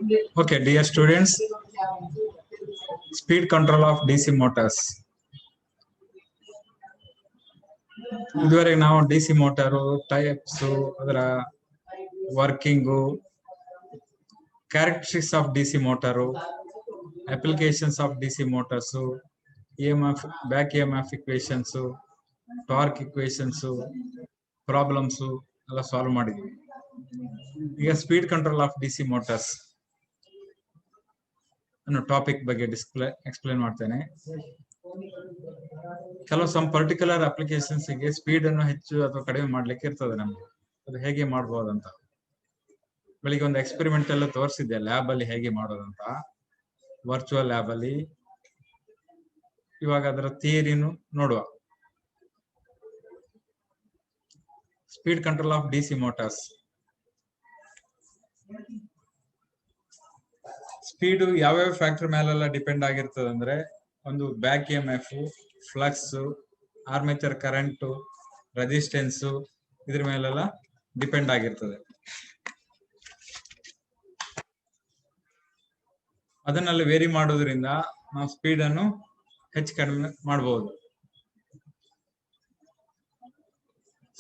Okay, dear students, speed control of DC motors. ಇದುವರೆಗೆ ನಾವು DC motor types, ಅದರ working, characteristics of DC motor, applications of DC motors, EMF, back EMF equations, torque equations, problems ಎಲ್ಲ solve ಮಾಡಿದ್ವಿ. ಈಗ speed control of DC motors ಅನ್ನೋ topic ಬಗ್ಗೆ explain ಮಾಡ್ತೇನೆ. ಕೆಲವು ಪರ್ಟಿಕ್ಯುಲರ್ ಅಪ್ಲಿಕೇಶನ್ಸ್ ಗೆ ಸ್ಪೀಡ್ ಅನ್ನು ಹೆಚ್ಚು ಅಥವಾ ಕಡಿಮೆ ಮಾಡ್ಲಿಕ್ಕೆ ಇರ್ತದೆ ನಮ್ಗೆ. ಅದು ಹೇಗೆ ಮಾಡಬಹುದಂತ ಬೆಳಿಗ್ಗೆ ಒಂದು ಎಕ್ಸ್ಪೆರಿಮೆಂಟ್ ಎಲ್ಲ ತೋರಿಸಿದ್ದೆ, ಲ್ಯಾಬ್ ಅಲ್ಲಿ ಹೇಗೆ ಮಾಡೋದಂತ, ವರ್ಚುವಲ್ ಲ್ಯಾಬ್ ಅಲ್ಲಿ. ಇವಾಗ ಅದರ ಥಿಯರಿನು ನೋಡುವ. Speed control of DC motors. Speed ಯಾವ್ಯಾವ ಫ್ಯಾಕ್ಟರ್ ಮೇಲೆಲ್ಲ ಡಿಪೆಂಡ್ ಆಗಿರ್ತದೆ ಅಂದ್ರೆ, ಒಂದು back EMF, flux, armature current, resistance, ಇದ್ರ ಮೇಲೆಲ್ಲ ಡಿಪೆಂಡ್ ಆಗಿರ್ತದೆ. ಅದನ್ನೆಲ್ಲ ವೇರಿ ಮಾಡೋದ್ರಿಂದ ನಾವು ಸ್ಪೀಡ್ ಅನ್ನು ಹೆಚ್ಚು ಕಡಿಮೆ ಮಾಡಬಹುದು.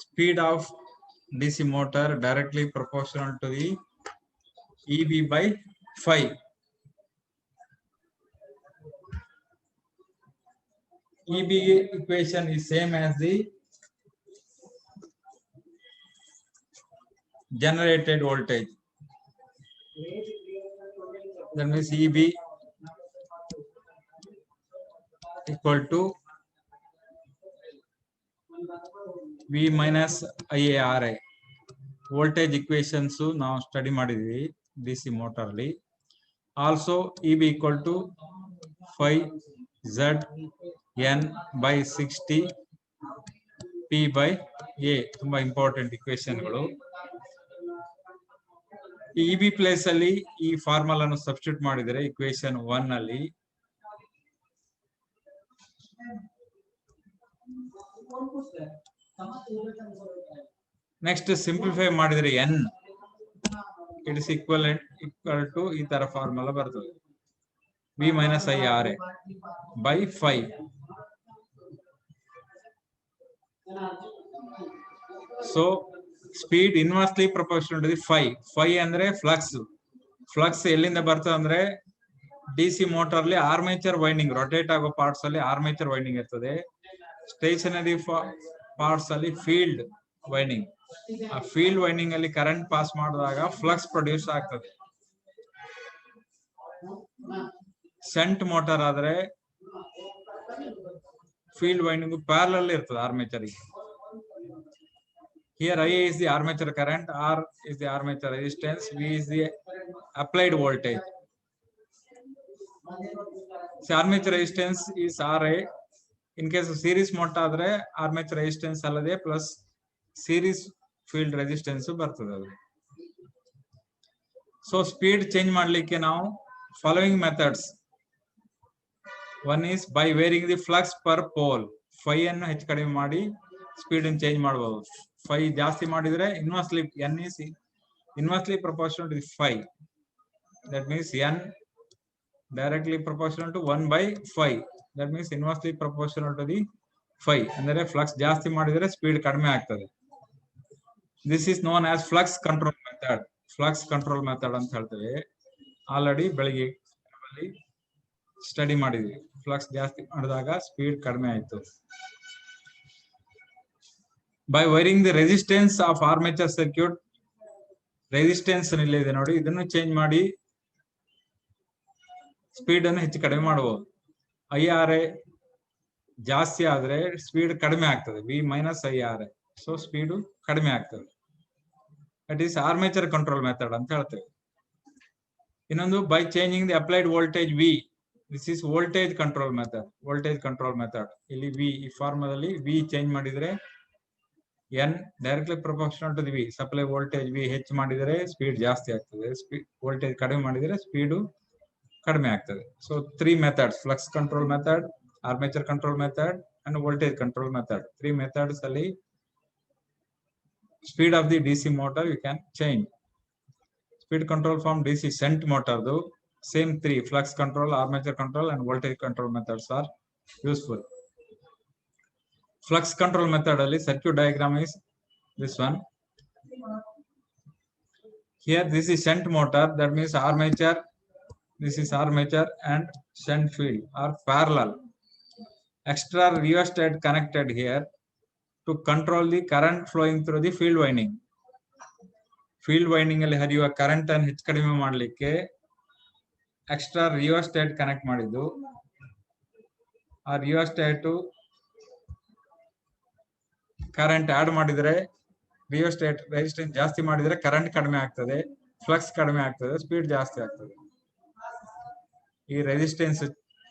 Speed of DC motor directly proportional to the EB by 5. EB equation is same as the generated voltage. That means EB equal to V minus IARI. Voltage equations ನಾವು study ಮಾಡಿದ್ವಿ DC motor ಅಲ್ಲಿ. Also EB equal to 5ZN by 60 P by A. ತುಂಬಾ important ಇಕ್ವೇಶನ್ಗಳು. EB place ಅಲ್ಲಿ ಈ ಫಾರ್ಮುಲಾನು substitute ಮಾಡಿದರೆ equation 1 ಅಲ್ಲಿ ನೆಕ್ಸ್ಟ್ ಸಿಂಪ್ಲಿಫೈ ಮಾಡಿದರೆ N it is equal to ಈ ತರ ಫಾರ್ಮುಲಾ ಬರ್ತದೆ, V minus IRA by 5. So speed inversely proportional to the 5 ಅಂದ್ರೆ ಫ್ಲಕ್ಸ್ ಎಲ್ಲಿಂದ ಬರ್ತದೆ ಅಂದ್ರೆ, DC ಮೋಟಾರ್ ಅಲ್ಲಿ ಆರ್ಮೇಚರ್ ವೈಂಡಿಂಗ್, ರೊಟೇಟ್ ಆಗೋ ಪಾರ್ಟ್ಸ್ ಅಲ್ಲಿ ಆರ್ಮೇಚರ್ ವೈಂಡಿಂಗ್ ಇರ್ತದೆ. ಸ್ಟೇಷನರಿ ಪಾರ್ಟ್ಸ್ ಅಲ್ಲಿ ಫೀಲ್ಡ್ ವೈಂಡಿಂಗ್. ಆ ಫೀಲ್ಡ್ ವೈಂಡಿಂಗ್ ಅಲ್ಲಿ ಕರೆಂಟ್ ಪಾಸ್ ಮಾಡಿದಾಗ ಫ್ಲಕ್ಸ್ ಪ್ರೊಡ್ಯೂಸ್ ಆಗ್ತದೆ. ಶಂಟ್ ಮೋಟಾರ್ ಆದ್ರೆ ಫೀಲ್ಡ್ ವೈಂಡಿಂಗ್ ಪ್ಯಾರಲಲ್ ಇರ್ತದೆ ಆರ್ಮೇಚರ್ ಗೆ. Here I is the armature current, R is the armature resistance, V is the applied voltage. So armature resistance is RA. In case of series motor adre armature resistance allade plus series field resistance ಬರ್ತದೆ ಅದು. So speed change ಮಾಡ್ಲಿಕ್ಕೆ ನಾವು following methods. One is by varying the flux per pole. 5 ಅನ್ನು ಹೆಚ್ಚು ಕಡಿಮೆ ಮಾಡಿ speed ಅನ್ನು change ಮಾಡಬಹುದು. 5 ಜಾಸ್ತಿ ಮಾಡಿದ್ರೆ inversely N is inversely proportional to 5. That means N directly proportional to 1 by 5. That means inversely proportional to the 5. ಅಂದರೆ flux ಜಾಸ್ತಿ ಮಾಡಿದ್ರೆ ಸ್ಪೀಡ್ ಕಡಿಮೆ ಆಗ್ತದೆ. This is known as flux control method. Flux control method ಅಂತ ಹೇಳ್ತೇವೆ. Already ಬೆಳಿಗ್ಗೆ study ಮಾಡಿದ್ವಿ. Flux ಜಾಸ್ತಿ ಮಾಡಿದಾಗ ಸ್ಪೀಡ್ ಕಡಿಮೆ ಆಯ್ತು. By varying the resistance of armature circuit, resistance ಇದೆ ನೋಡಿ, ಇದನ್ನು ಚೇಂಜ್ ಮಾಡಿ ಸ್ಪೀಡ್ ಅನ್ನು ಹೆಚ್ಚು ಕಡಿಮೆ ಮಾಡಬಹುದು. IRA ಜಾಸ್ತಿ ಆದ್ರೆ ಸ್ಪೀಡ್ ಕಡಿಮೆ ಆಗ್ತದೆ, V minus IRA. So speed ಕಡಿಮೆ ಆಗ್ತದೆ. That is armature control method ಅಂತ ಹೇಳ್ತೇವೆ. ಇನ್ನೊಂದು by changing the applied voltage V. This is voltage control method. ಇಲ್ಲಿ V ಈ ಫಾರ್ಮದಲ್ಲಿ V ಚೇಂಜ್ ಮಾಡಿದ್ರೆ N directly proportional to the V. Supply voltage V ಹೆಚ್ಚು ಮಾಡಿದರೆ ಸ್ಪೀಡ್ ಜಾಸ್ತಿ ಆಗ್ತದೆ, ವೋಲ್ಟೇಜ್ ಕಡಿಮೆ ಮಾಡಿದರೆ ಸ್ಪೀಡು ಕಡಿಮೆ ಆಗ್ತದೆ. So 3 methods: flux control method, armature control method and voltage control method. 3 methods ಅಲ್ಲಿ speed of the DC motor you can change. Speed control from DC shunt motor, the same three: flux control, armature control, and voltage control methods are useful. Flux control method ali circuit diagram is this one. Here this is shunt motor, that means armature, this is armature and shunt field are parallel. Extra rheostat connected here to control the current flowing through the field winding. Field winding ಅಲ್ಲಿ ಹರಿಯುವ current ಅನ್ನು ಹೆಚ್ಚು ಕಡಿಮೆ ಮಾಡಲಿಕ್ಕೆ extra rheostat connect ಮಾಡಿದ್ದು. ಆ rheostat current add ಮಾಡಿದ್ರೆ, rheostat resistance ಜಾಸ್ತಿ ಮಾಡಿದ್ರೆ ಕರೆಂಟ್ ಕಡಿಮೆ ಆಗ್ತದೆ, ಫ್ಲಕ್ಸ್ ಕಡಿಮೆ ಆಗ್ತದೆ, ಸ್ಪೀಡ್ ಜಾಸ್ತಿ ಆಗ್ತದೆ. ಈ ರೆಸಿಸ್ಟೆನ್ಸ್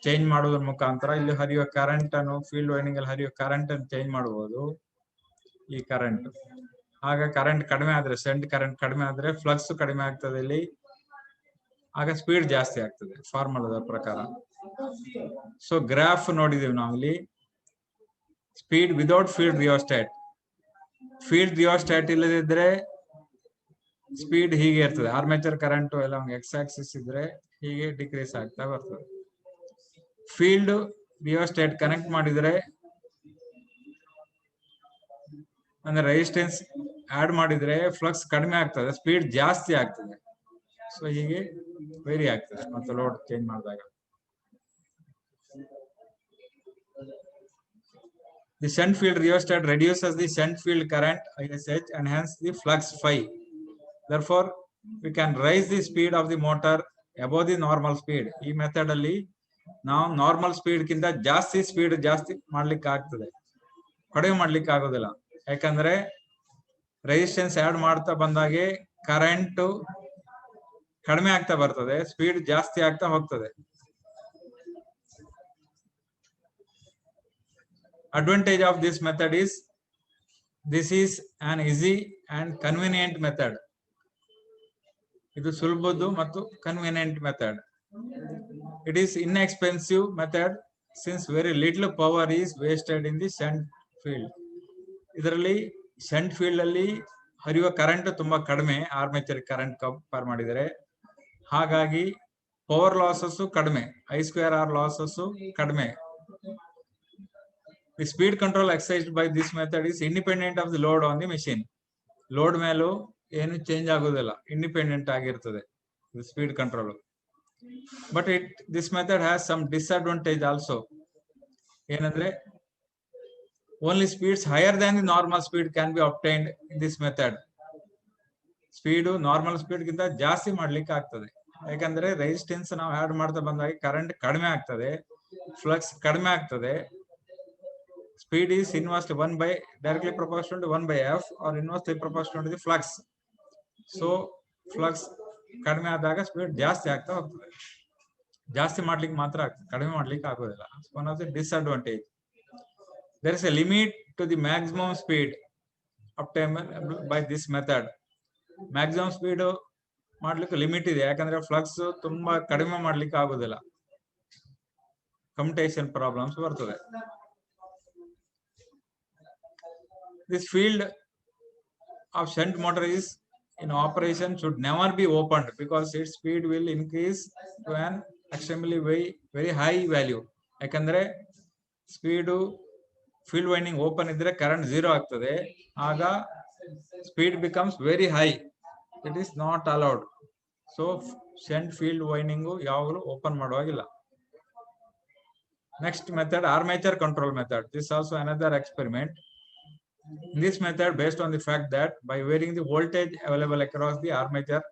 ಚೇಂಜ್ ಮಾಡೋದ್ರ ಮುಖಾಂತರ ಇಲ್ಲಿ ಹರಿಯುವ ಕರೆಂಟ್ ಅನ್ನು, ಫೀಲ್ಡ್ ವೈಂಡಿಂಗ್ ಅಲ್ಲಿ ಹರಿಯುವ ಕರೆಂಟ್ ಅನ್ನು ಚೇಂಜ್ ಮಾಡಬಹುದು. ಈ ಕರೆಂಟ್ ಆಗ ಕರೆಂಟ್ ಕಡಿಮೆ ಆದ್ರೆ, ಸೆಂಟ್ ಕರೆಂಟ್ ಕಡಿಮೆ ಆದ್ರೆ ಫ್ಲಕ್ಸ್ ಕಡಿಮೆ ಆಗ್ತದೆ ಇಲ್ಲಿ, ಆಗ ಸ್ಪೀಡ್ ಜಾಸ್ತಿ ಆಗ್ತದೆ ಫಾರ್ಮುಲಾದ ಪ್ರಕಾರ. ಸೊ ಗ್ರಾಫ್ ನೋಡಿದೀವಿ ನಾವು ಇಲ್ಲಿ. Speed without field rheostat. Field rheostat ಇಲ್ಲದಿದ್ರೆ ಸ್ಪೀಡ್ ಹೀಗೆ ಇರ್ತದೆ. ಆರ್ಮೇಚರ್ ಕರೆಂಟ್ ಎಲ್ಲ ಎಕ್ಸ್ ಆಕ್ಸಿಸ್ ಇದ್ರೆ ಹೀಗೆ ಡಿಕ್ರೀಸ್ ಆಗ್ತಾ ಬರ್ತದೆ. ಫೀಲ್ಡ್ ರಿಯೋಸ್ಟಾಟ್ ಕನೆಕ್ಟ್ ಮಾಡಿದ್ರೆ ಅಂದ್ರೆ ರೆಸಿಸ್ಟೆನ್ಸ್ ಆಡ್ ಮಾಡಿದ್ರೆ ಫ್ಲಕ್ಸ್ ಕಡಿಮೆ ಆಗ್ತದೆ, ಸ್ಪೀಡ್ ಜಾಸ್ತಿ ಆಗ್ತದೆ. ಸೊ ಹೀಗೆ ವೇರಿ ಆಗ್ತದೆ ಮತ್ತೆ ಲೋಡ್ ಚೇಂಜ್ ಮಾಡಿದಾಗ. The shunt field rheostat reduces the shunt field current ISH and hence the flux phi. Therefore, we can raise the speed of the motor above the normal speed. ಈ method ಅಲ್ಲಿ ನಾವು normal speed ಗಿಂತ ಜಾಸ್ತಿ speed ಜಾಸ್ತಿ ಮಾಡ್ಲಿಕ್ಕೆ ಆಗ್ತದೆ, ಕಡಿಮೆ ಮಾಡ್ಲಿಕ್ಕೆ ಆಗೋದಿಲ್ಲ. ಯಾಕಂದ್ರೆ ರೆಸಿಸ್ಟೆನ್ಸ್ ಆಡ್ ಮಾಡ್ತಾ ಬಂದಾಗೆ ಕರೆಂಟ್ ಕಡಿಮೆ ಆಗ್ತಾ ಬರ್ತದೆ, ಸ್ಪೀಡ್ ಜಾಸ್ತಿ ಆಗ್ತಾ ಹೋಗ್ತದೆ. Advantage of this method is this is an easy and convenient method. ಇದು ಸುಲಭದ್ದು ಮತ್ತು convenient method. It is inexpensive method since very little power is wasted in the shunt field. ಇದರಲ್ಲಿ ಶಂಟ್ ಫೀಲ್ಡ್ ಅಲ್ಲಿ ಹರಿಯುವ current ತುಂಬಾ ಕಡಿಮೆ armature current compare ಮಾಡಿದರೆ, ಹಾಗಾಗಿ power losses ಕಡಿಮೆ, I2R ಲಾಸಸ್ ಕಡಿಮೆ. The speed control exercised by this method is independent of the load on the machine. Load ಮೇಲೂ ಏನು ಚೇಂಜ್ ಆಗೋದಿಲ್ಲ, ಇಂಡಿಪೆಂಡೆಂಟ್ ಆಗಿರ್ತದೆ speed control. But this method has some disadvantage also. ಏನಂದ್ರೆ only speeds higher than the normal speed can be obtained in this method. Speed normal speed ಗಿಂತ ಜಾಸ್ತಿ ಮಾಡ್ಲಿಕ್ಕೆ ಆಗ್ತದೆ. ಯಾಕಂದ್ರೆ ರೆಸಿಸ್ಟೆನ್ಸ್ ನಾವು ಆಡ್ ಮಾಡ್ತಾ ಬಂದಾಗ ಕರೆಂಟ್ ಕಡಿಮೆ ಆಗ್ತದೆ, ಫ್ಲಕ್ಸ್ ಕಡಿಮೆ ಆಗ್ತದೆ. Speed is inversely directly proportional to 1/f or inversely proportional to the flux. So flux ಕಡಿಮೆ ಆದಾಗ ಸ್ಪೀಡ್ ಜಾಸ್ತಿ ಆಗ್ತಾ ಹೋಗ್ತದೆ. ಜಾಸ್ತಿ ಮಾಡ್ಲಿಕ್ಕೆ ಮಾತ್ರ ಆಗ್ತದೆ, ಕಡಿಮೆ ಮಾಡ್ಲಿಕ್ಕೆ ಆಗೋದಿಲ್ಲ. One of the disadvantage. There is a limit to the maximum speed obtainable by this method. Maximum speed ಮಾಡ್ಲಿಕ್ಕೆ ಲಿಮಿಟ್ ಇದೆ, ಯಾಕಂದ್ರೆ ಫ್ಲಕ್ಸ್ ತುಂಬಾ ಕಡಿಮೆ ಮಾಡ್ಲಿಕ್ಕೆ ಆಗೋದಿಲ್ಲ, ಕಮ್ಯುಟೇಷನ್ ಪ್ರಾಬ್ಲಮ್ಸ್ ಬರ್ತದೆ. This field of shunt motor is in operation should never be opened because its speed will increase to an extremely very high value. ಯಾಕಂದ್ರೆ speed field winding open ಇದ್ರೆ current 0 ಆಗ್ತದೆ, ಆಗ speed becomes very high. It is not allowed. So shunt field winding ಯಾವಾಗಲೂ open ಮಾಡುವಾಗಿಲ್ಲ. Next method armature control method. This also another experiment. In this method, based on the fact that by varying the voltage available across the armature,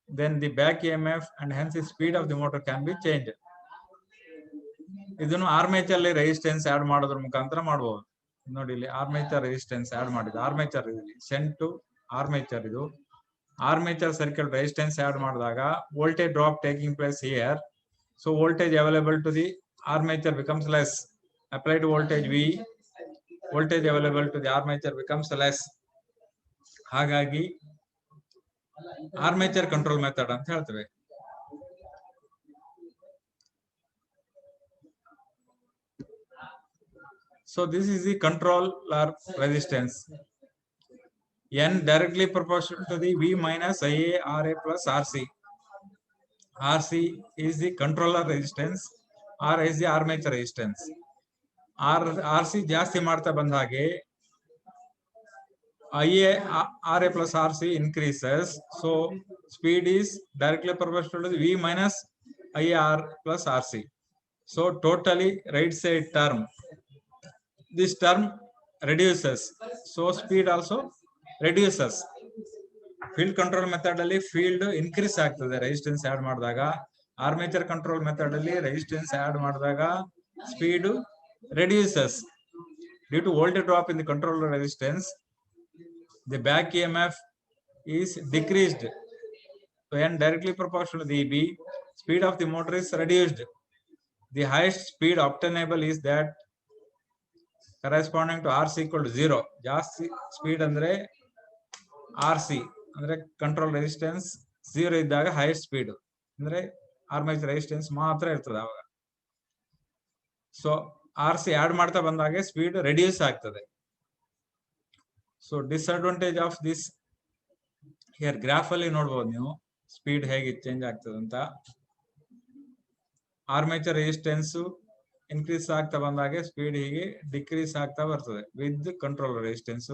then the back EMF and hence the speed of the motor can be changed. ಇದನ್ನು armature ಅಲ್ಲಿ resistance add ಮಾಡೋದ್ರ ಮುಖಾಂತರ ಮಾಡಬಹುದು. ನೋಡಿ ಇಲ್ಲಿ armature resistance add ಮಾಡಿದ, armature ಇಲ್ಲಿ shunt armature, ಇದು ಆರ್ಮೇಚರ್ ಸರ್ಕ್ಯೂಟ್ ರೆಸಿಸ್ಟೆನ್ಸ್ ಆಡ್ ಮಾಡಿದಾಗ voltage drop taking place here. So voltage available to the armature becomes less. Applied voltage V, voltage available to the armature becomes less. ಹಾಗಾಗಿ armature control method ಅಂತ ಹೇಳ್ತೇವೆ. So this is the controller resistance. N directly proportional to the V minus IA RA plus RC. RC is the controller resistance, R is the armature resistance. RC ಜಾಸ್ತಿ ಮಾಡ್ತಾ ಬಂದ ಹಾಗೆ IA RA plus RC increases, so speed is directly proportional to the V minus IR plus RC. So totally right side term, this term reduces, so speed also reduces. Field control method ಅಲ್ಲಿ field increase ಆಗ್ತದೆ resistance add ಮಾಡಿದಾಗ, armature control method ಅಲ್ಲಿ resistance add ಮಾಡಿದಾಗ speed reduces due to voltage drop in the controller resistance. The back EMF is decreased when directly proportional to the EB, speed of the motor is reduced. The highest speed obtainable is that corresponding to RC equal to 0. ಜಾಸ್ತಿ speed ಅಂದ್ರೆ RC ಅಂದ್ರೆ control resistance 0 ಇದ್ದಾಗ highest speed ಅಂದ್ರೆ armature resistance ಮಾತ್ರ ಇರ್ತದೆ ಅವಾಗ. So RC add ಮಾಡ್ತಾ ಬಂದಾಗೆ ಸ್ಪೀಡ್ ರೆಡ್ಯೂಸ್ ಆಗ್ತದೆ. So disadvantage of this here graph ಅಲ್ಲಿ ನೋಡ್ಬೋದು ನೀವು ಸ್ಪೀಡ್ ಹೇಗೆ ಚೇಂಜ್ ಆಗ್ತದೆ ಅಂತ. ಆರ್ಮೇಚರ್ ರೆಸಿಸ್ಟೆನ್ಸ್ ಇನ್ಕ್ರೀಸ್ ಆಗ್ತಾ ಬಂದಾಗೆ ಸ್ಪೀಡ್ ಹೀಗೆ ಡಿಕ್ರೀಸ್ ಆಗ್ತಾ ಬರ್ತದೆ with control resistance.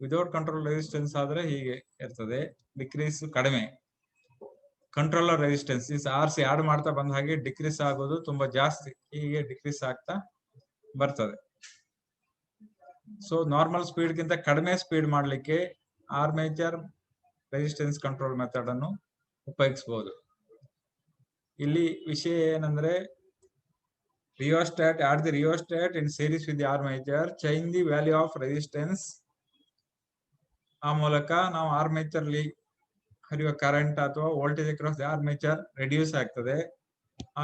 Without control resistance ಆದ್ರೆ ಹೀಗೆ ಇರ್ತದೆ, ಡಿಕ್ರೀಸ್ ಕಡಿಮೆ. Controller resistance is RC add ಮಾಡ್ತಾ ಬಂದ ಹಾಗೆ ಡಿಕ್ರೀಸ್ ಆಗೋದು ತುಂಬಾ ಜಾಸ್ತಿ, ಹೀಗೆ ಡಿಕ್ರೀಸ್ ಆಗ್ತಾ ಬರ್ತದೆ. ಸೊ ನಾರ್ಮಲ್ ಸ್ಪೀಡ್ ಗಿಂತ ಕಡಿಮೆ ಸ್ಪೀಡ್ ಮಾಡ್ಲಿಕ್ಕೆ ಆರ್ಮೇಚರ್ ರೆಸಿಸ್ಟೆನ್ಸ್ ಕಂಟ್ರೋಲ್ ಮೆಥಡ್ ಅನ್ನು ಉಪಯೋಗಿಸಬಹುದು. ಇಲ್ಲಿ ವಿಷಯ ಏನಂದ್ರೆ rheostat, add the rheostat in series with the armature, change the value of resistance. ಆ ಮೂಲಕ ನಾವು ಆರ್ಮೇಚರ್ ಅಲ್ಲಿ ಹರಿಯುವ ಕರೆಂಟ್ ಅಥವಾ voltage across the armature reduce ಆಗ್ತದೆ,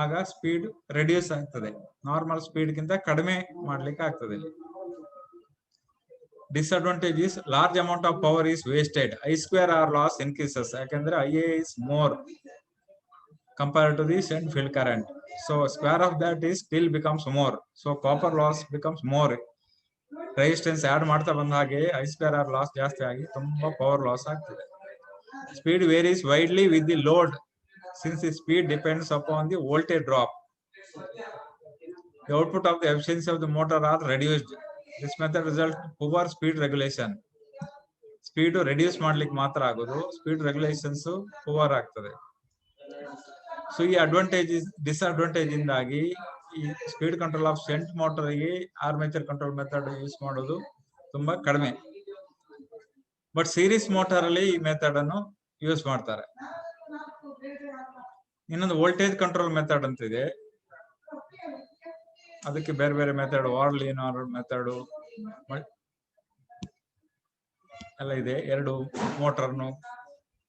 ಆಗ ಸ್ಪೀಡ್ ರೆಡ್ಯೂಸ್ ಆಗ್ತದೆ. ನಾರ್ಮಲ್ ಸ್ಪೀಡ್ ಗಿಂತ ಕಡಿಮೆ ಮಾಡ್ಲಿಕ್ಕೆ ಆಗ್ತದೆ. Disadvantage is large amount of power is wasted, I2R loss increases. ಯಾಕಂದ್ರೆ IA is more compared to the shunt field current, so square of that is still becomes more, so copper loss becomes more. Resistance add ಮಾಡ್ತಾ ಬಂದ ಹಾಗೆ I2R loss ಜಾಸ್ತಿ ಆಗಿ ತುಂಬಾ power loss ಆಗ್ತದೆ. Speed varies widely with the load since the speed depends upon the voltage drop. The output of the efficiency of the motor are reduced. This method results in poor speed regulation. Speed reduce ಮಾಡ್ಲಿಕ್ಕೆ ಮಾತ್ರ ಆಗೋದು, speed regulations poor ಆಗ್ತದೆ. So ಈ advantage disadvantage ಇಂದಾಗಿ ಈ speed control of shunt motor ಗೆ armature control method use ಮಾಡೋದು ತುಂಬಾ ಕಡಿಮೆ. ಬಟ್ ಸೀರೀಸ್ ಮೋಟಾರ್ ಅಲ್ಲಿ ಈ ಮೆಥಡ್ ಅನ್ನು ಯೂಸ್ ಮಾಡ್ತಾರೆ. ಇನ್ನೊಂದು ವೋಲ್ಟೇಜ್ ಕಂಟ್ರೋಲ್ ಮೆಥಡ್ ಅಂತ ಇದೆ, ಅದಕ್ಕೆ ಬೇರೆ ಬೇರೆ ಮೆಥಡ್, ವಾರ್ಲಿನರ್ ಮೆಥಡ್ ಎಲ್ಲ ಇದೆ. ಎರಡು ಮೋಟರ್ನು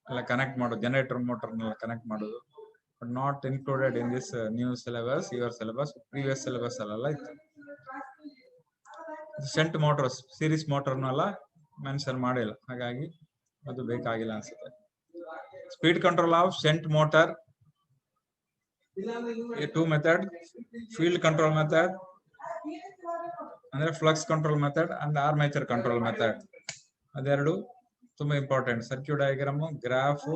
ಎಲ್ಲ ಕನೆಕ್ಟ್ ಮಾಡೋದು, ಜನರೇಟರ್ ಮೋಟರ್ನೆಲ್ಲ ಕನೆಕ್ಟ್ ಮಾಡೋದು. But not included in this new syllabus, your syllabus, previous syllabus ಅಲ್ಲ ಇತ್ತು. ಶಂಟ್ ಮೋಟರ್ ಸೀರೀಸ್ ಮೋಟರ್ನೆಲ್ಲ ಮೆನ್ಷನ್ ಮಾಡಿಲ್ಲ, ಹಾಗಾಗಿ ಅದು ಬೇಕಾಗಿಲ್ಲ ಅನ್ಸುತ್ತೆ. Speed control of shunt motor, two method, field control method ಅಂದ್ರೆ flux control method and armature control method. ಅದೆರಡು ತುಂಬಾ important. Circuit diagram, graph,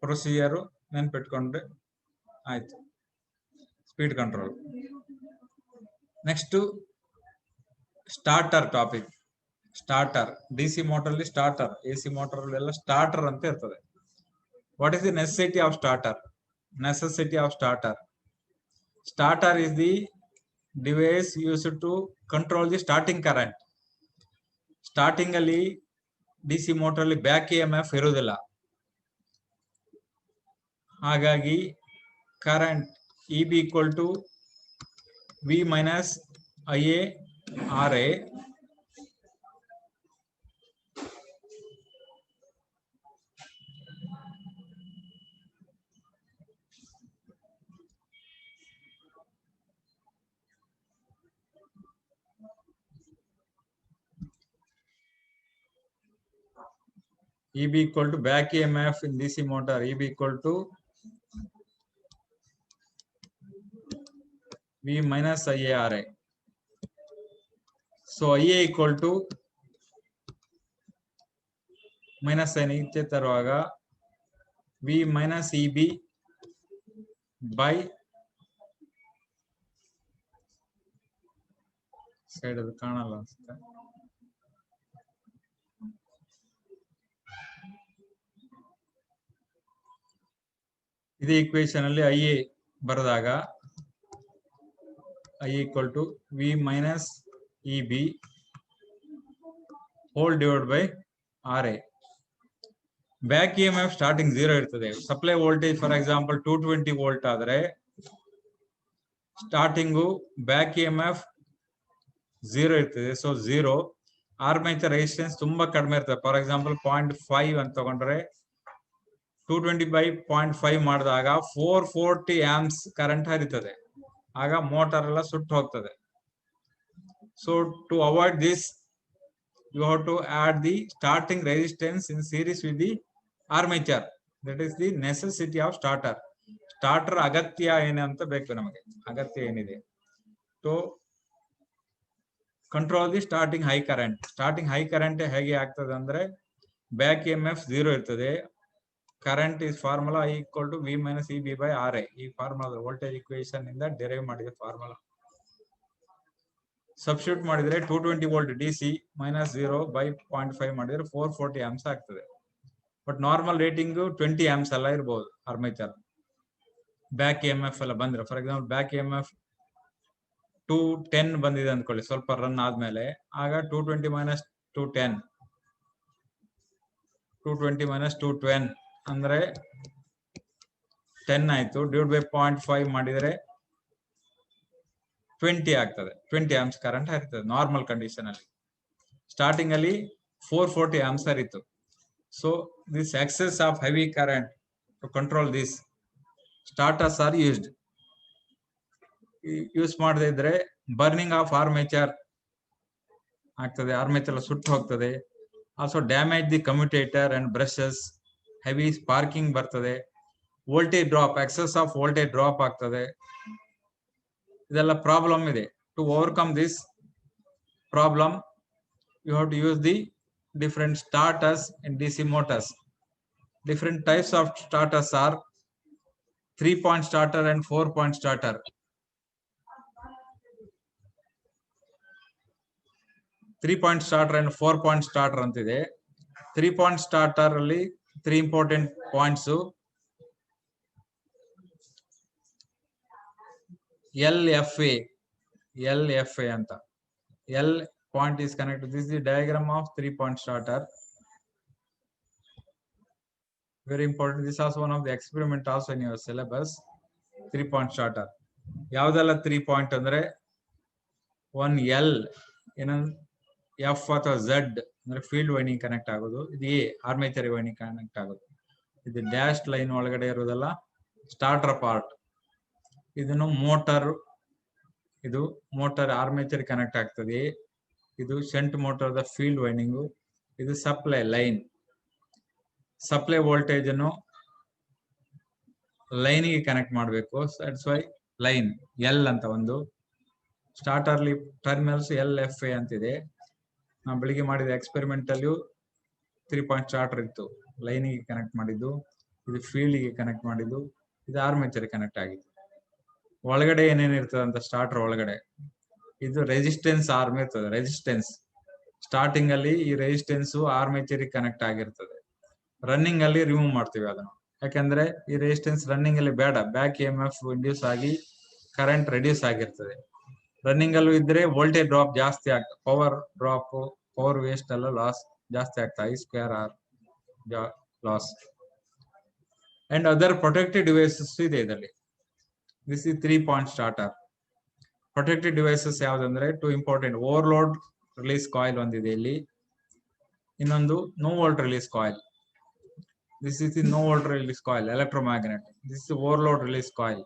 procedure ನೆನ್ಪಿಟ್ಕೊಂಡ್ರೆ ಆಯ್ತು. Speed control. Next starter topic. Starter DC motor ಅಲ್ಲಿ ಸ್ಟಾರ್ಟರ್, AC ಮೋಟರ್ ಎಲ್ಲ starter ಅಂತ ಇರ್ತದೆ. What is the necessity of starter? Necessity of starter. Starter is the device used to control the starting current. Starting ಅಲ್ಲಿ DC motor ಅಲ್ಲಿ back EMF ಇರುವುದಿಲ್ಲ, ಹಾಗಾಗಿ current EB equal to V minus IA RA EB equal to back EMF in DC motor, EB equal to V minus IARA. So IA equal to minus sign ಈಚೆ ತರುವಾಗ V minus E B by side ಅದು ಕಾಣಲ್ಲ ಅನ್ಸುತ್ತೆ. ಇದೇ equation ಅಲ್ಲಿ I A ಬರೆದಾಗ I equal to V minus E B whole divide by R A. Back E M F starting 0 ಇರ್ತದೆ. Supply voltage for example 220 volt ಆದ್ರೆ starting back E M F 0 ಇರ್ತದೆ. So 0. Armature resistance ತುಂಬಾ ಕಡಿಮೆ ಇರ್ತದೆ. For example 0.5 ಅಂತ ತಗೊಂಡ್ರೆ 220 by 0.5 ಮಾಡಿದಾಗ 440 amps current ಹರಿತದೆ. ಆಗ ಮೋಟಾರ್ ಎಲ್ಲ ಸುಟ್ಟು ಹೋಗ್ತದೆ. So to avoid this you have to add the starting resistance in series with the armature. That is the necessity of starter. Starter ಅಗತ್ಯ ಏನಂತ ಬೇಕು ನಮಗೆ, ಅಗತ್ಯ ಏನಿದೆ. to control the starting high current. starting high current ಹೇಗೆ ಆಗ್ತದೆ ಅಂದ್ರೆ back E M F 0 ಇರ್ತದೆ. Current is formula I equal to V minus EB by RA. ಈ ಫಾರ್ಮುಲಾ ವೋಲ್ಟೇಜ್ ಇಕ್ವೇಶನ್ ಇಂದ ಡಿರೈವ್ ಮಾಡಿದ ಫಾರ್ಮುಲಾ. ಸಬ್ಸ್ಟಿಟ್ಯೂಟ್ ಮಾಡಿದ್ರೆ 220 ವೋಲ್ಟ್ ಡಿಸಿ ಮೈನಸ್ 0 ಬೈ 0.5 ಮಾಡಿದ್ರೆ 440 amps ಆಗ್ತದೆ. ಬಟ್ ನಾರ್ಮಲ್ ರೇಟಿಂಗ್ 20 ಆಂಪ್ಸ್ ಎಲ್ಲ ಇರಬಹುದು armature. Back E M F ಎಲ್ಲ ಬಂದ್ರೆ for example back E M F 210 ಬಂದಿದೆ ಅಂದ್ಕೊಳ್ಳಿ ಸ್ವಲ್ಪ ರನ್ ಆದ್ಮೇಲೆ, ಆಗ 220 ಮೈನಸ್ 210 220 ಮೈನಸ್ 210 ಅಂದ್ರೆ 10 ಆಯ್ತು. ಡಿವೈಡ್ ಬೈ 0.5 ಮಾಡಿದ್ರೆ 20 ಆಗ್ತದೆ. 20 ಆಂಪ್ಸ್ ಕರೆಂಟ್ ಹರಿತದೆ ನಾರ್ಮಲ್ ಕಂಡೀಷನ್ ಅಲ್ಲಿ. ಸ್ಟಾರ್ಟಿಂಗ್ ಅಲ್ಲಿ 440 ಆಂಪ್ಸ್ ಹರಿತು. So this excess of heavy current to control this starters are used. Use ಮಾಡದೇ ಇದ್ರೆ ಬರ್ನಿಂಗ್ ಆಫ್ ಆರ್ಮೇಚರ್ ಆಗ್ತದೆ, ಆರ್ಮೇಚರ್ ಸುಟ್ಟು ಹೋಗ್ತದೆ. Also damage the commutator and brushes, heavy sparking ಬರ್ತದೆ. Voltage drop, excess of voltage drop ಆಗ್ತದೆ. ಇದೆಲ್ಲ problem ಇದೆ. To overcome this problem you have to use the different starters in DC motors. Different types of starters are 3-point starter and 4-point starter. 3-point starter and 4-point starter ಅಂತಿದೆ. 3-point starter ಅಲ್ಲಿ 3 important points. LFA ಅಂತ. L point is connected. This is the diagram of 3-point starter. Very important. This is also one of the experiment also in your syllabus. 3-point starter. ಯಾವ್ದೆಲ್ಲ 3 point ಅಂದ್ರೆ one L ಇನ್ನೊಂದು F ಅಥವಾ Z ಅಂದ್ರೆ field winding connect ಆಗೋದು. ಇದು A armature winding connect ಆಗೋದು. ಇದು dash line ಒಳಗಡೆ ಇರೋದೆಲ್ಲ ಸ್ಟಾರ್ಟರ್ ಪಾರ್ಟ್. ಇದನ್ನು ಮೋಟರ್, ಇದು ಮೋಟರ್ ಆರ್ಮೇಚರ್ ಕನೆಕ್ಟ್ ಆಗ್ತದೆ. ಇದು ಶಂಟ್ ಮೋಟರ್ ಫೀಲ್ಡ್ ವೈಂಡಿಂಗು. ಇದು ಸಪ್ಲೈ ಲೈನ್. ಸಪ್ಲೈ ವೋಲ್ಟೇಜ್ ಅನ್ನು ಲೈನಿಗೆ ಕನೆಕ್ಟ್ ಮಾಡಬೇಕು. ದಟ್ಸ್ ವೈ ಲೈನ್ ಎಲ್ ಅಂತ ಒಂದು. ಸ್ಟಾರ್ಟರ್ಲಿ ಟರ್ಮಿನಲ್ಸ್ LFA ಅಂತಿದೆ. ನಾವು ಬೆಳಿಗ್ಗೆ ಮಾಡಿದ ಎಕ್ಸ್ಪೆರಿಮೆಂಟ್ ಅಲ್ಲಿಯೂ 3-point ಸ್ಟಾರ್ಟರ್ ಇತ್ತು. ಲೈನಿಗೆ ಕನೆಕ್ಟ್ ಮಾಡಿದ್ದು, ಇದು ಫೀಲ್ಡ್ಗೆ ಕನೆಕ್ಟ್ ಮಾಡಿದ್ದು, ಇದು ಆರ್ಮೇಚರ್ ಕನೆಕ್ಟ್ ಆಗಿತ್ತು. ಒಳಗಡೆ ಏನೇನು ಇರ್ತದೆ ಅಂತ ಸ್ಟಾರ್ಟರ್ ಒಳಗಡೆ ಇದು ರೆಸಿಸ್ಟೆನ್ಸ್ ಆರ್ಮ್ ಇರ್ತದೆ. ರೆಸಿಸ್ಟೆನ್ಸ್ ಸ್ಟಾರ್ಟಿಂಗ್ ಅಲ್ಲಿ ಈ ರೆಸಿಸ್ಟೆನ್ಸ್ ಆರ್ಮೇಚರ್ ಕನೆಕ್ಟ್ ಆಗಿರ್ತದೆ. ರನ್ನಿಂಗ್ ಅಲ್ಲಿ ರಿಮೂವ್ ಮಾಡ್ತೀವಿ ಅದನ್ನು, ಯಾಕಂದ್ರೆ ಈ ರೆಸಿಸ್ಟೆನ್ಸ್ ರನ್ನಿಂಗ್ ಅಲ್ಲಿ ಬೇಡ. ಬ್ಯಾಕ್ EMF ಇಂಡ್ಯೂಸ್ ಆಗಿ ಕರೆಂಟ್ ರೆಡ್ಯೂಸ್ ಆಗಿರ್ತದೆ. ರನ್ನಿಂಗ್ ಅಲ್ಲೂ ಇದ್ರೆ ವೋಲ್ಟೇಜ್ ಡ್ರಾಪ್ ಜಾಸ್ತಿ ಆಗ್ತದೆ. ಪವರ್ ಡ್ರಾಪ್, ಪವರ್ ವೇಸ್ಟ್ ಎಲ್ಲ ಲಾಸ್ ಜಾಸ್ತಿ ಆಗ್ತದೆ. I2R loss. And other protective devices ಇದೆ ಇದರಲ್ಲಿ. This is 3-point starter. Protective devices ಯಾವ್ದಂದ್ರೆ 2 ಇಂಪಾರ್ಟೆಂಟ್. ಓವರ್ಲೋಡ್ ರಿಲೀಸ್ ಕಾಯಿಲ್ ಒಂದಿದೆ ಇಲ್ಲಿ, ಇನ್ನೊಂದು no volt release coil. This is the no volt release coil, electromagnet. This is overload release coil.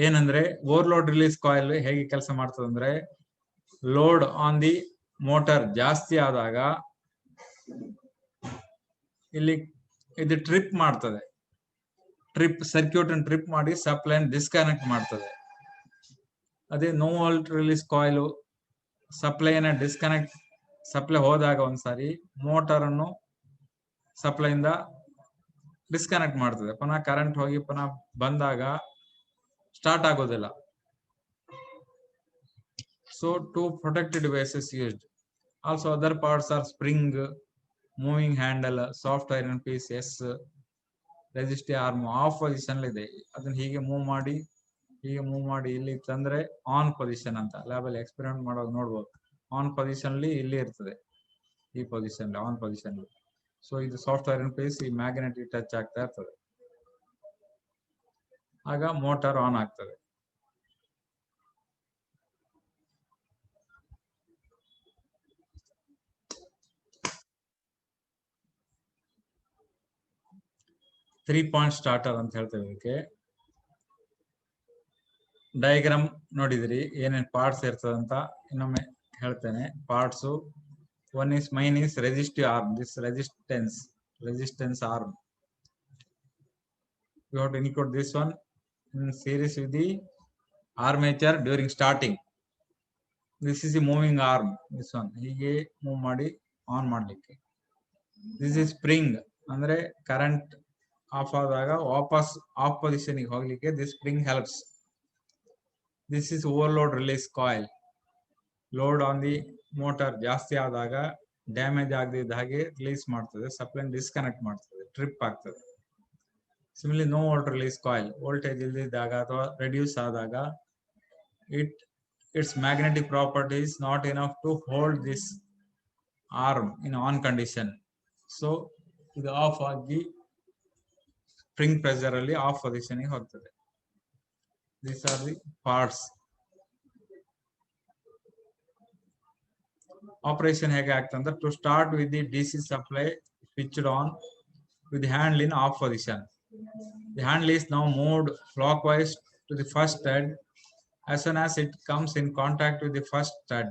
ಏನಂದ್ರೆ overload release coil ಹೇಗೆ ಕೆಲಸ ಮಾಡ್ತದೆ ಅಂದ್ರೆ, ಲೋಡ್ ಆನ್ ದಿ ಮೋಟರ್ ಜಾಸ್ತಿ ಆದಾಗ ಇಲ್ಲಿ ಇದು ಟ್ರಿಪ್ ಮಾಡ್ತದೆ. ಟ್ರಿಪ್ ಸರ್ಕ್ಯೂಟ್ ಅನ್ನು ಟ್ರಿಪ್ ಮಾಡಿ ಸಪ್ಲೈ ಡಿಸ್ಕನೆಕ್ಟ್ ಮಾಡ್ತದೆ. ಅದೇ ನೋ ವೋಲ್ಟ್ ರಿಲೀಸ್ ಕಾಯಿಲ್ ಸಪ್ಲೈನ ಡಿಸ್ಕನೆಕ್ಟ್, ಸಪ್ಲೈ ಹೋದಾಗ ಒಂದ್ಸಾರಿ ಮೋಟಾರ್ ಅನ್ನು ಸಪ್ಲೈ ಇಂದ ಡಿಸ್ಕನೆಕ್ಟ್ ಮಾಡ್ತದೆ, ಪುನಃ ಕರೆಂಟ್ ಹೋಗಿ ಪುನಃ ಬಂದಾಗ ಸ್ಟಾರ್ಟ್ ಆಗೋದಿಲ್ಲ. So two protected devices used. Also other parts are spring, moving handle, soft iron piece, yes, resistive arm, of position ಇದೆ. ಅದನ್ನ ಹೀಗೆ ಮೂವ್ ಮಾಡಿ ಇಲ್ಲಿ ತಂದ್ರೆ ಆನ್ ಪೊಸಿಷನ್ ಅಂತ ಲ್ಯಾಬಲ್ಲಿ ಎಕ್ಸ್ಪೆರಿಮೆಂಟ್ ಮಾಡೋದು ನೋಡ್ಬೋದು. ಆನ್ ಪೊಸಿಷನ್ ಇಲ್ಲಿ ಇರ್ತದೆ, ಈ ಪೊಸಿಷನ್ ಆನ್ ಪೊಸಿಷನ್. ಸೊ ಇದು ಸಾಫ್ಟ್ ಐರನ್ ಪೀಸ್ ಈ ಮ್ಯಾಗ್ನೆಟಿಕ್ ಟಚ್ ಆಗ್ತಾ ಇರ್ತದೆ, ಆಗ ಮೋಟಾರ್ ಆನ್ ಆಗ್ತದೆ. ತ್ರೀ ಪಾಯಿಂಟ್ ಸ್ಟಾರ್ಟರ್ ಅಂತ ಹೇಳ್ತೇವೆ ಇದಕ್ಕೆ. ಡಯಾಗ್ರಾಮ್ ನೋಡಿದ್ರಿ, ಏನೇನ್ ಪಾರ್ಟ್ಸ್ ಇರ್ತದಂತ ಇನ್ನೊಮ್ಮೆ ಹೇಳ್ತೇನೆ. Parts one is mine is resistive arm, this resistance arm. You have to include this one in series with the armature during starting. This is the moving arm, this one ಹೀಗೆ move ಮಾಡಿ on ಮಾಡ್ಲಿಕ್ಕೆ. This is spring, ಅಂದ್ರೆ current off ಆದಾಗ ವಾಪಸ್ of position ಗೆ ಹೋಗ್ಲಿಕ್ಕೆ this spring helps. This is overload release coil. Load on the motor ಜಾಸ್ತಿ ಆದಾಗ ಡ್ಯಾಮೇಜ್ ಆಗದಿದ್ದ ಹಾಗೆ ರಿಲೀಸ್ ಮಾಡ್ತದೆ, ಸಪ್ಲೈ ಡಿಸ್ಕನೆಕ್ಟ್ ಮಾಡ್ತದೆ, ಟ್ರಿಪ್ ಆಗ್ತದೆ. Similarly no volt release coil, voltage ಇಲ್ಲದಿದ್ದಾಗ ಅಥವಾ ರೆಡ್ಯೂಸ್ ಆದಾಗ its magnetic property is not enough to hold this arm in on condition. So ಇದು ಆಫ್ ಆಗಿ ಸ್ಪ್ರಿಂಗ್ ಪ್ರೆಷರ್ ಅಲ್ಲಿ ಆಫ್ ಪೊಸಿಷನ್ ಗೆ ಹೋಗ್ತದೆ. These are the parts. Operation ಹೇಗೆ ಆಗ್ತದೆ ಅಂದ್ರೆ, to start with the DC supply switched on with the handle in off position. The handle is now moved clockwise to the first stud as soon as it comes in contact with the first stud.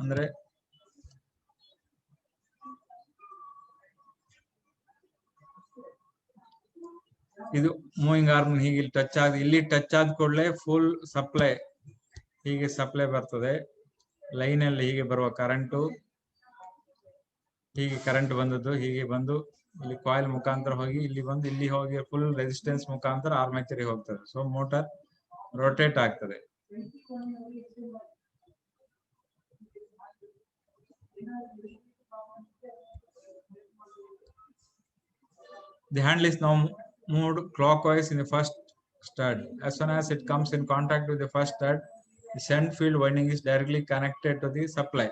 ಅಂದ್ರೆ ಇದು moving arm ಹೀಗೆ touch ಆದ, ಇಲ್ಲಿ touch ಆದ ಕೂಡಲೇ full supply ಹೀಗೆ supply ಬರ್ತದೆ. Line ಅಲ್ಲಿ ಹೀಗೆ ಬರುವ ಕರೆಂಟು, ಹೀಗೆ ಕರೆಂಟ್ ಬಂದದ್ದು ಹೀಗೆ ಬಂದು ಇಲ್ಲಿ ಕಾಯಿಲ್ ಮುಖಾಂತರ ಹೋಗಿ ಇಲ್ಲಿ ಹೋಗಿ ಫುಲ್ ರೆಸಿಸ್ಟೆನ್ಸ್ ಮುಖಾಂತರ ಆರ್ಮೇಚರ್ ಹೋಗ್ತದೆ. ಸೊ ಮೋಟಾರ್ ರೊಟೇಟ್ ಆಗ್ತದೆ. The handle is now moved clockwise in the first stud. As soon as it comes in contact with the first stud, the shunt field winding is directly connected to the supply,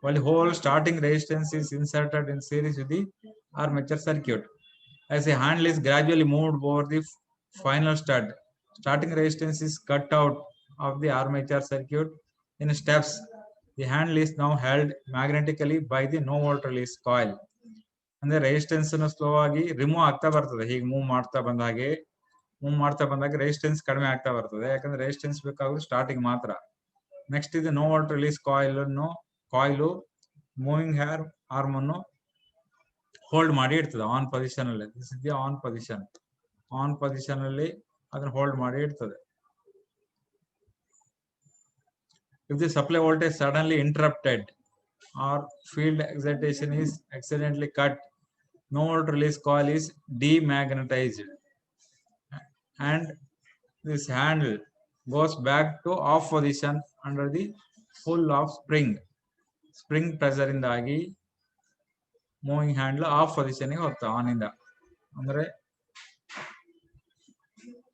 while the whole starting resistance is inserted in series with the armature circuit. As the handle is gradually moved over the final stud, starting resistance is cut out of the armature circuit in steps. The handle is now held magnetically by the no volt release coil. ಅಂದ್ರೆ resistance slow ಆಗಿ remove ಆಗ್ತಾ ಬರ್ತದೆ. ಹೀಗೆ move ಮಾಡ್ತಾ ಬಂದಾಗ resistance ಕಡಿಮೆ ಆಗ್ತಾ ಬರ್ತದೆ, ಯಾಕಂದ್ರೆ ರೆಸಿಸ್ಟೆನ್ಸ್ ಬೇಕಾಗುದು ಸ್ಟಾರ್ಟಿಂಗ್ ಮಾತ್ರ. ನೆಕ್ಸ್ಟ್ ಇದು no volt release coil moving arm ಅನ್ನು ಹೋಲ್ಡ್ ಮಾಡಿ ಇಡ್ತದೆ ಆನ್ ಪೊಸಿಷನ್ ಅಲ್ಲಿ. This is the on position ಅಲ್ಲಿ ಅದನ್ನ ಹೋಲ್ಡ್ ಮಾಡಿ ಇಡ್ತದೆ. If the supply voltage suddenly interrupted or field excitation is accidentally cut, no volt release coil is demagnetized and this handle goes back to off position under the pull of spring pressure ಇಂದಾಗಿ moving handle of position ಗೆ ಹೋಗ್ತದೆ on ಇಂದ. ಅಂದ್ರೆ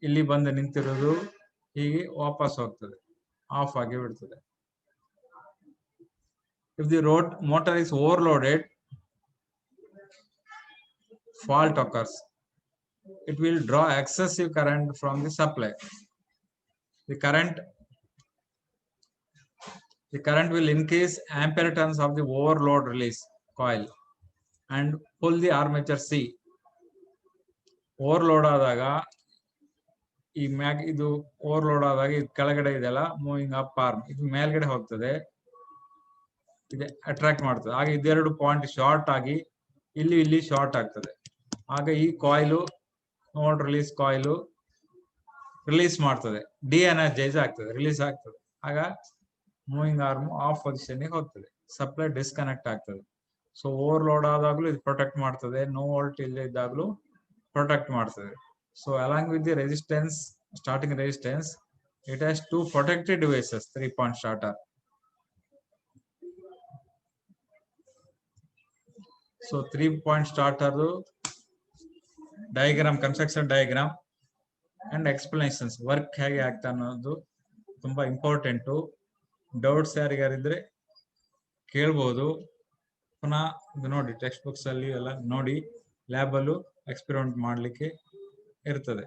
ಇಲ್ಲಿ ಬಂದು ನಿಂತಿರೋದು ಹೀಗೆ ವಾಪಸ್ ಹೋಗ್ತದೆ, ಆಫ್ ಆಗಿ ಬಿಡ್ತದೆ. If the motor is overloaded, fault occurs. It will draw excessive current from the supply. The current will increase ampere turns of the overload release coil and pull the armature C. Overload ಆದಾಗ ಇದು overload ಆದಾಗ ಇದು ಕೆಳಗಡೆ ಇದೆಲ್ಲ moving up arm, ಇದು ಮೇಲ್ಗಡೆ ಹೋಗ್ತದೆ, ಇದೆ ಅಟ್ರಾಕ್ಟ್ ಮಾಡ್ತದೆ. ಆಗ ಇದೆರಡು ಪಾಯಿಂಟ್ ಶಾರ್ಟ್ ಆಗಿ ಇಲ್ಲಿ ಶಾರ್ಟ್ ಆಗ್ತದೆ. ಆಗ ಈ ಕಾಯಿಲು ನೋಡ್ ರಿಲೀಸ್ ಕಾಯಿಲು ರಿಲೀಸ್ ಮಾಡ್ತದೆ, ಡಿಎನರ್ಜೈಸ್ ಆಗ್ತದೆ, ರಿಲೀಸ್ ಆಗ್ತದೆ. ಆಗ ಮೂವಿಂಗ್ ಆರ್ಮ್ ಆಫ್ ಪೊಸಿಷನ್ ಗೆ ಹೋಗ್ತದೆ, ಸಪ್ಲೈ ಡಿಸ್ಕನೆಕ್ಟ್ ಆಗ್ತದೆ. ಸೊ ಓವರ್ಲೋಡ್ ಆದಾಗ್ಲೂ ಇದು ಪ್ರೊಟೆಕ್ಟ್ ಮಾಡ್ತದೆ, ನೋ ವೋಲ್ಟ್ ಇದ್ದಾಗ್ಲೂ ಪ್ರೊಟೆಕ್ಟ್ ಮಾಡ್ತದೆ. So along with the resistance, starting resistance, it has two protected devices, 3-point starter. So 3-point starter diagram, construction diagram and explanations, work ಹೇಗೆ ಆಗ್ತಾ ಅನ್ನೋದು ತುಂಬಾ important. Doubts ಯಾರಿಗಾರಿದ್ರೆ ಕೇಳ್ಬೋದು. ಪುನಃ ಇದು ನೋಡಿ, ಟೆಕ್ಸ್ಟ್ ಬುಕ್ಸ್ ಅಲ್ಲಿ ಎಲ್ಲ ನೋಡಿ, ಲ್ಯಾಬ್ ಅಲ್ಲೂ ಎಕ್ಸ್ಪೆರಿಮೆಂಟ್ ಮಾಡ್ಲಿಕ್ಕೆ ಇರ್ತದೆ.